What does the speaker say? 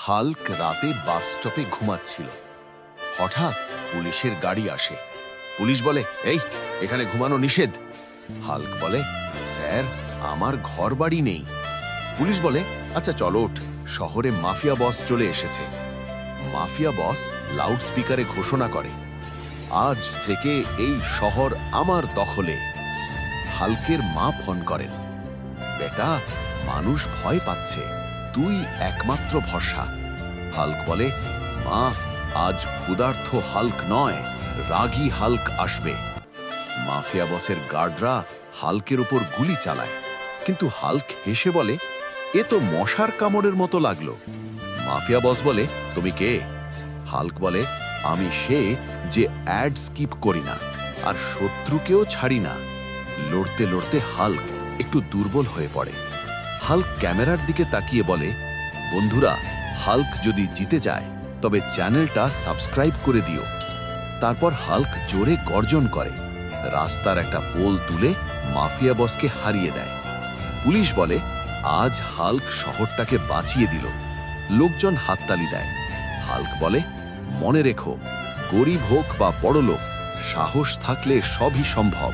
Hulk রাতে বাস স্টপে ঘুমাচ্ছিল। হঠাৎ পুলিশের গাড়ি আসে। পুলিশ বলে, এই, এখানে ঘুমানো নিষেধ। হাল্ক বলে, স্যার, আমার ঘর বাড়ি নেই। পুলিশ বলে, আচ্ছা চলো ওঠ, শহরে মাফিয়া বস চলে এসেছে। মাফিয়া বস লাউড স্পিকারে ঘোষণা করে, আজ থেকে এই শহর আমার দখলে। হাল্কের মা ফোন করেন, বেটা, মানুষ ভয় পাচ্ছে, তুই একমাত্র ভরসা। হাল্ক বলে, মা, আজ ক্ষুধার্ত হাল্ক নয়, রাগী হাল্ক আসবে। মাফিয়া বসের গার্ডরা হাল্কের উপর গুলি চালায়, কিন্তু হাল্ক হেসে বলে, এ তো মশার কামড়ের মতো লাগলো। মাফিয়া বস বলে, তুমি কে? হাল্ক বলে, আমি সে যে অ্যাড স্কিপ করি না আর শত্রুকেও ছাড়ি না। লড়তে লড়তে হাল্ক একটু দুর্বল হয়ে পড়ে। হাল্ক ক্যামেরার দিকে তাকিয়ে বলে, বন্ধুরা, হাল্ক যদি জিতে যায় তবে চ্যানেলটা সাবস্ক্রাইব করে দিও। তারপর হাল্ক জোরে গর্জন করে, রাস্তার একটা পোল তুলে মাফিয়া বসকে হারিয়ে দেয়। পুলিশ বলে, আজ হাল্ক শহরটাকে বাঁচিয়ে দিল। লোকজন হাততালি দেয়। হাল্ক বলে, মনে রেখো, গরিব হোক বা বড়লোক, সাহস থাকলে সবই সম্ভব।